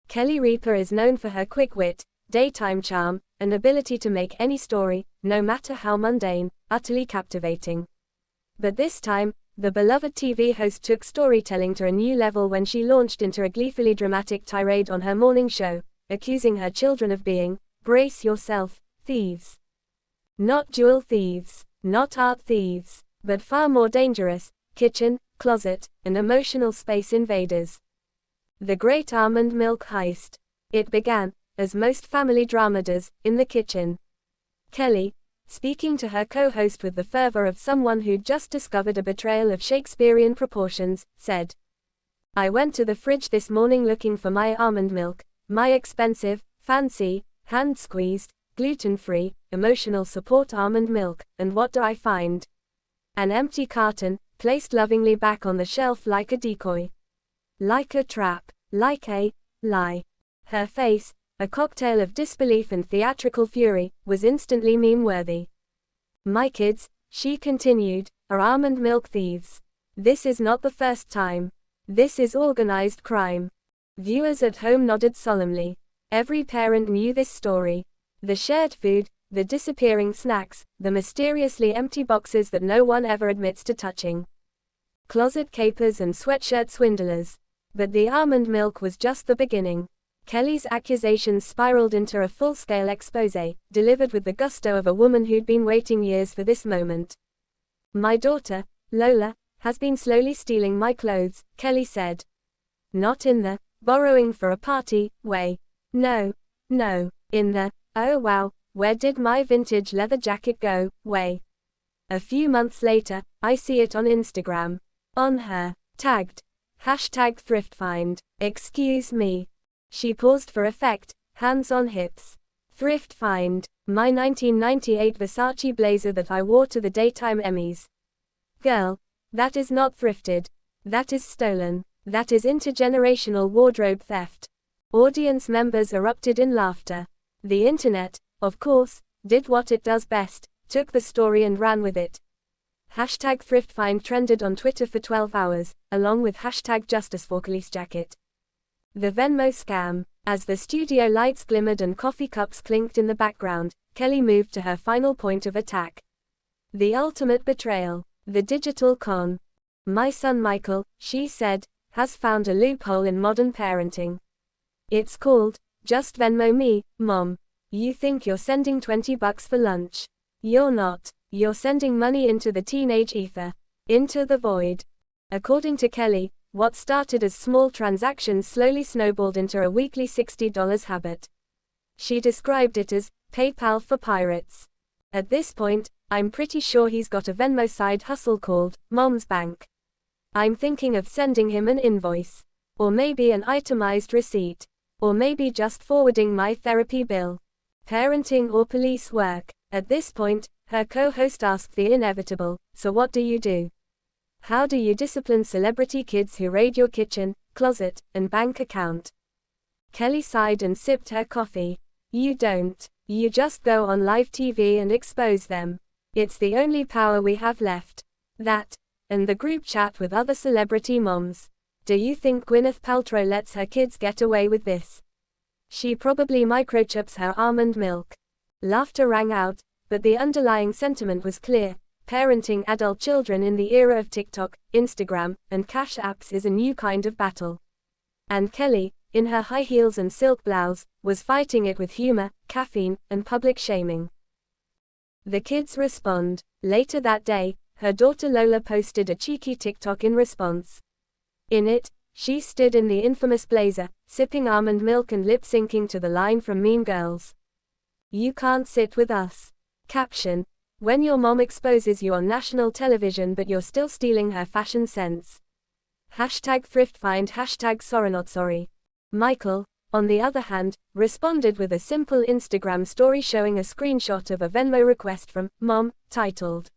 Kelly Ripa is known for her quick wit, daytime charm, and ability to make any story, no matter how mundane, utterly captivating. But this time, the beloved TV host took storytelling to a new level when she launched into a gleefully dramatic tirade on her morning show, accusing her children of being, brace yourself, thieves. Not jewel thieves, not art thieves, but far more dangerous, kitchen, closet, and emotional space invaders. The Great Almond Milk Heist. It began, as most family drama does, in the kitchen. Kelly, speaking to her co-host with the fervor of someone who'd just discovered a betrayal of Shakespearean proportions, said, "I went to the fridge this morning looking for my almond milk, my expensive, fancy, hand-squeezed, gluten-free, emotional support almond milk, and what do I find? An empty carton, placed lovingly back on the shelf like a decoy. Like a trap, like a lie." Her face, a cocktail of disbelief and theatrical fury, was instantly meme-worthy. "My kids," she continued, "are almond milk thieves. This is not the first time. This is organized crime." Viewers at home nodded solemnly. Every parent knew this story. The shared food, the disappearing snacks, the mysteriously empty boxes that no one ever admits to touching. Closet capers and sweatshirt swindlers. But the almond milk was just the beginning. Kelly's accusations spiraled into a full-scale expose, delivered with the gusto of a woman who'd been waiting years for this moment. "My daughter, Lola, has been slowly stealing my clothes," Kelly said. "Not in the borrowing for a party way. No. In the, oh wow, where did my vintage leather jacket go, way. A few months later, I see it on Instagram. On her, tagged, #thriftfind. Excuse me." She paused for effect, hands on hips. "Thrift find. My 1998 Versace blazer that I wore to the daytime Emmys. Girl, that is not thrifted. That is stolen. That is intergenerational wardrobe theft." Audience members erupted in laughter. The internet, of course, did what it does best, took the story and ran with it. #thriftfind trended on Twitter for 12 hours, along with #JusticeForKelly'sJacket. The Venmo scam. As the studio lights glimmered and coffee cups clinked in the background, Kelly moved to her final point of attack. The ultimate betrayal. The digital con. "My son Michael," she said, "has found a loophole in modern parenting. It's called, just Venmo me, Mom. You think you're sending $20 for lunch. You're not. You're sending money into the teenage ether. Into the void." According to Kelly, what started as small transactions slowly snowballed into a weekly $60 habit. She described it as PayPal for pirates. "At this point, I'm pretty sure he's got a Venmo side hustle called Mom's Bank. I'm thinking of sending him an invoice. Or maybe an itemized receipt. Or maybe just forwarding my therapy bill. Parenting or police work." At this point, her co-host asked the inevitable, "So what do you do? How do you discipline celebrity kids who raid your kitchen, closet, and bank account?" Kelly sighed and sipped her coffee. "You don't. You just go on live TV and expose them. It's the only power we have left. That, and the group chat with other celebrity moms. Do you think Gwyneth Paltrow lets her kids get away with this? She probably microchips her almond milk." Laughter rang out, but the underlying sentiment was clear. Parenting adult children in the era of TikTok, Instagram, and cash apps is a new kind of battle. And Kelly, in her high heels and silk blouse, was fighting it with humor, caffeine, and public shaming. The kids respond. Later that day, her daughter Lola posted a cheeky TikTok in response. In it, she stood in the infamous blazer, sipping almond milk and lip-syncing to the line from Mean Girls. "You can't sit with us." Caption: "When your mom exposes you on national television but you're still stealing her fashion sense. #thriftfind #sorry. Michael, on the other hand, responded with a simple Instagram story showing a screenshot of a Venmo request from Mom, titled,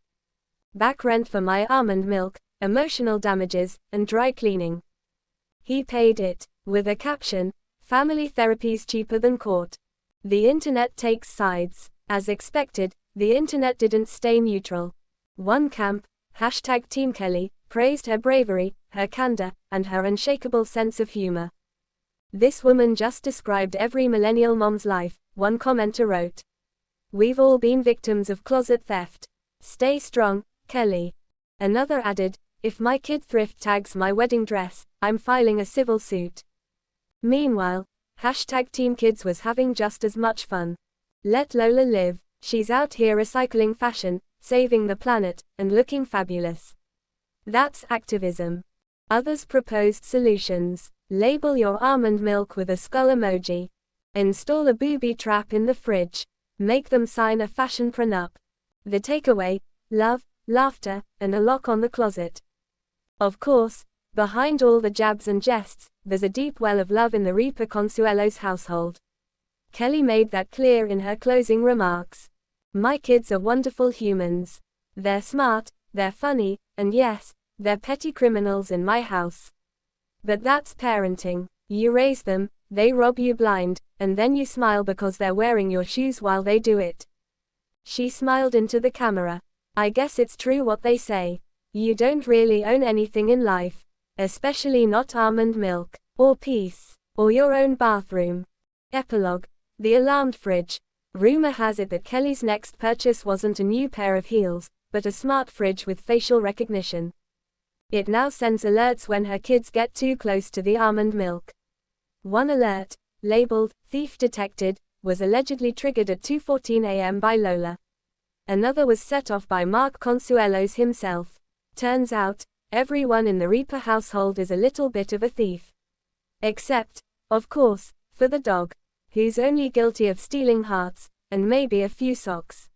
"Back rent for my almond milk, emotional damages, and dry cleaning." He paid it, with a caption, "Family therapy's cheaper than court." The internet takes sides. As expected, the internet didn't stay neutral. One camp, #Team Kelly, praised her bravery, her candor, and her unshakable sense of humor. This woman just described every millennial mom's life, one commenter wrote. We've all been victims of closet theft. Stay strong, Kelly. Another added, if my kid thrift tags my wedding dress, I'm filing a civil suit. Meanwhile, #Team Kids was having just as much fun. Let Lola live, she's out here recycling fashion, saving the planet, and looking fabulous. That's activism. Others proposed solutions. Label your almond milk with a skull emoji. Install a booby trap in the fridge. Make them sign a fashion prenup. The takeaway, love, laughter, and a lock on the closet. Of course, behind all the jabs and jests, there's a deep well of love in the Ripa Consuelo's household. Kelly made that clear in her closing remarks. My kids are wonderful humans. They're smart, they're funny, and yes, they're petty criminals in my house. But that's parenting. You raise them, they rob you blind, and then you smile because they're wearing your shoes while they do it. She smiled into the camera. I guess it's true what they say. You don't really own anything in life. Especially not almond milk, or peace, or your own bathroom. Epilogue. The alarmed fridge. Rumor has it that Kelly's next purchase wasn't a new pair of heels, but a smart fridge with facial recognition. It now sends alerts when her kids get too close to the almond milk. One alert, labeled, "Thief Detected," was allegedly triggered at 2:14 a.m. by Lola. Another was set off by Mark Consuelos himself. Turns out, everyone in the Ripa household is a little bit of a thief. Except, of course, for the dog, who's only guilty of stealing hearts, and maybe a few socks.